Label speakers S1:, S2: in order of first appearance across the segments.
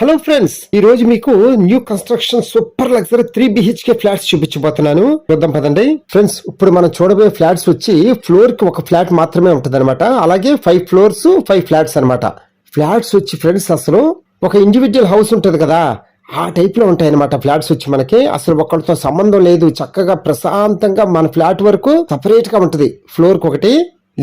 S1: Hello friends, ఈ రోజు మీకు new construction super luxury 3 BHK flats చూపించబోతున్నాను. చూద్దాం పదండి. ఫ్రెండ్స్, ఇప్పుడు మనం చూడబోయే ఫ్లాట్స్ వచ్చి ఫ్లోర్ కి ఒక ఫ్లాట్ మాత్రమే ఉంటుంది అనమాట. అలాగే 5 ఫ్లోర్స్ 5 ఫ్లాట్స్ అనమాట. ఫ్లాట్స్ వచ్చి ఫ్రెండ్స్ అసలు ఒక ఇండివిజువల్ హౌస్ ఉంటది కదా, ఆ టైప్ లో ఉంటాయి అనమాట. ఫ్లాట్స్ వచ్చి మనకి అసలు ఒకరితో సంబంధం లేదు, చక్కగా ప్రశాంతంగా మన ఫ్లాట్ వరకు సపరేట్ గా ఉంటది. ఫ్లోర్ కి ఒకటి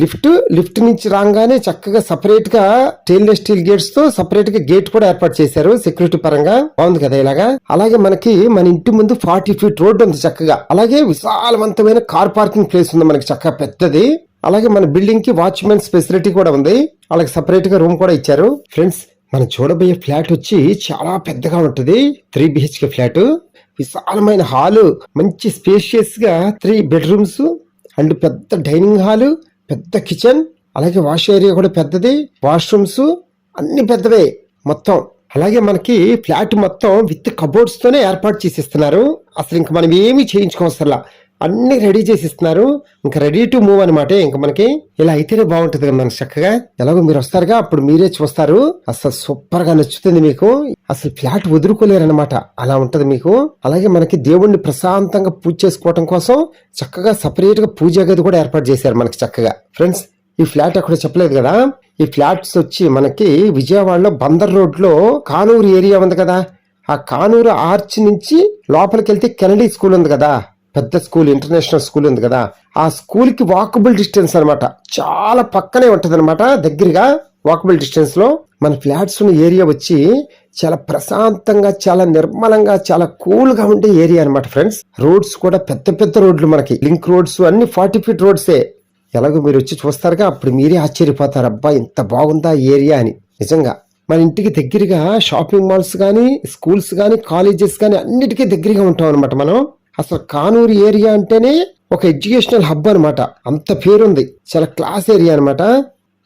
S1: లిఫ్ట్ నుంచి రాగానే చక్కగా సపరేట్ గా స్టెయిన్లెస్ స్టీల్ గేట్స్ తో సపరేట్ గా గేట్ కూడా ఏర్పాటు చేశారు. సెక్యూరిటీ పరంగా బాగుంది కదా ఇలాగా. అలాగే మనకి మన ఇంటి ముందు 40 ఫీట్ రోడ్డు ఉంది చక్కగా. అలాగే విశాలవంతమైన కార్ పార్కింగ్ ప్లేస్ ఉంది మనకి, చక్కగా పెద్దది. అలాగే మన బిల్డింగ్ కి వాచ్మెన్స్ ఫెసిలిటీ కూడా ఉంది. అలాగే సపరేట్ గా రూమ్ కూడా ఇచ్చారు. ఫ్రెండ్స్, మనం చూడబోయే ఫ్లాట్ వచ్చి చాలా పెద్దగా ఉంటుంది. 3 BHK ఫ్లాట్, విశాలమైన హాలు, మంచి స్పేషియస్ గా 3 బెడ్రూమ్స్ అండ్ పెద్ద డైనింగ్ హాలు, పెద్ద కిచెన్, అలాగే వాష్ ఏరియా కూడా పెద్దది, వాష్రూమ్స్ అన్ని పెద్దవే మొత్తం. అలాగే మనకి ఫ్లాట్ మొత్తం విత్ కబోర్డ్స్ తోనే ఏర్పాటు చేసిస్తున్నారు. అసలు ఇంకా మనం ఏమీ చేయించుకోవసరలా, అన్ని రెడీ చేసిస్తున్నారు. ఇంకా రెడీ టు మూవ్ అనమాట. ఇంకా మనకి ఇలా అయితేనే బాగుంటుంది కదా మనకి చక్కగా. ఎలాగో మీరు వస్తారుగా, అప్పుడు మీరే చూస్తారు. అసలు సూపర్ గా నచ్చుతుంది మీకు. అసలు ఫ్లాట్ వదులుకోలేరు అనమాట, అలా ఉంటది మీకు. అలాగే మనకి దేవుణ్ణి ప్రశాంతంగా పూజ చేసుకోవటం కోసం చక్కగా సపరేట్ గా పూజా గది కూడా ఏర్పాటు చేశారు మనకి చక్కగా. ఫ్రెండ్స్, ఈ ఫ్లాట్ అక్కడ చెప్పలేదు కదా, ఈ ఫ్లాట్స్ వచ్చి మనకి విజయవాడలో బందర్ రోడ్ లో కానూరు ఏరియా ఉంది కదా, ఆ కానూరు ఆర్చ్ నుంచి లోపలికి వెళ్తే కెనడీ స్కూల్ ఉంది కదా, పెద్ద స్కూల్, ఇంటర్నేషనల్ స్కూల్ ఉంది కదా, ఆ స్కూల్ కి వాకబుల్ డిస్టెన్స్ అనమాట. చాలా పక్కనే ఉంటది అనమాట, దగ్గరగా వాకబుల్ డిస్టెన్స్ లో. మన ఫ్లాట్స్ ఉన్న ఏరియా వచ్చి చాలా ప్రశాంతంగా, చాలా నిర్మలంగా, చాలా కూల్ గా ఉండే ఏరియా అనమాట ఫ్రెండ్స్. రోడ్స్ కూడా పెద్ద పెద్ద రోడ్లు మనకి, లింక్ రోడ్స్ అన్ని 40 ఫీట్ రోడ్సే. ఎలాగో మీరు వచ్చి చూస్తారుగా, అప్పుడు మీరే ఆశ్చర్యపోతారు, అబ్బా ఇంత బాగుందా ఏరియా అని. నిజంగా మన ఇంటికి దగ్గరగా షాపింగ్ మాల్స్ గానీ, స్కూల్స్ గానీ, కాలేజెస్ గానీ అన్నిటికీ దగ్గరగా ఉంటాం అనమాట మనం. అసలు కానూరు ఏరియా అంటేనే ఒక ఎడ్యుకేషనల్ హబ్ అనమాట, అంత పేరుంది. చాలా క్లాస్ ఏరియా అనమాట.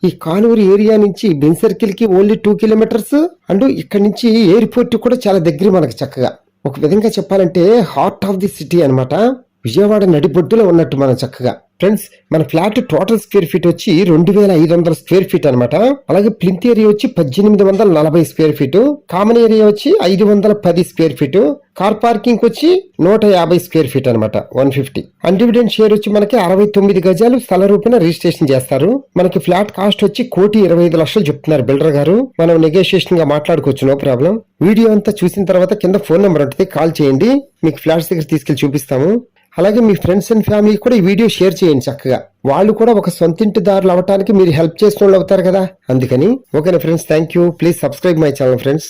S1: ఈ కానూరు ఏరియా నుంచి బెన్ సర్కిల్ కి ఓన్లీ 2 కిలోమీటర్స్. అండ్ ఇక్కడ నుంచి ఎయిర్పోర్ట్ కూడా చాలా దగ్గర మనకి చక్కగా. ఒక విధంగా చెప్పాలంటే హార్ట్ ఆఫ్ ది సిటీ అనమాట. విజయవాడ నడిబొడ్డులో ఉన్నట్టు మనం చక్కగా. ఫ్రెండ్స్, మన ఫ్లాట్ టోటల్ స్క్వేర్ ఫీట్ వచ్చి 2500 స్క్వేర్ ఫీట్ అనమాట. అలాగే ప్లింత్ ఏరియా వచ్చి 1840 స్క్వేర్ ఫీట్, కామన్ ఏరియా వచ్చి 510 స్క్వేర్ ఫీట్, కార్ పార్కింగ్ వచ్చి 150 స్క్వేర్ ఫీట్ అనమాట, 150. అన్డివిడెంట్ షేర్ వచ్చి మనకి 69 గజాలు స్థల రూపేణ రిజిస్ట్రేషన్ చేస్తారు. మనకి ఫ్లాట్ కాస్ట్ వచ్చి 1,25,00,000 చెప్తున్నారు బిల్డర్ గారు. మనం నెగోషియేషన్ గా మాట్లాడుకోవచ్చు, నో ప్రాబ్లం. వీడియో అంతా చూసిన తర్వాత కింద ఫోన్ నెంబర్ ఉంటుంది, కాల్ చేయండి, మీకు ఫ్లాట్స్ దగ్గర తీసుకెళ్లి చూపిస్తాము. అలాగే మీ ఫ్రెండ్స్ అండ్ ఫ్యామిలీ కూడా ఈ వీడియో షేర్ చేయండి చక్కగా. వాళ్ళు కూడా ఒక సొంతింటిదారులు అవడానికి మీరు హెల్ప్ చేసిన వాళ్ళు అవుతారు కదా, అందుకని. ఓకేనా friends, thank you. Please subscribe my channel friends.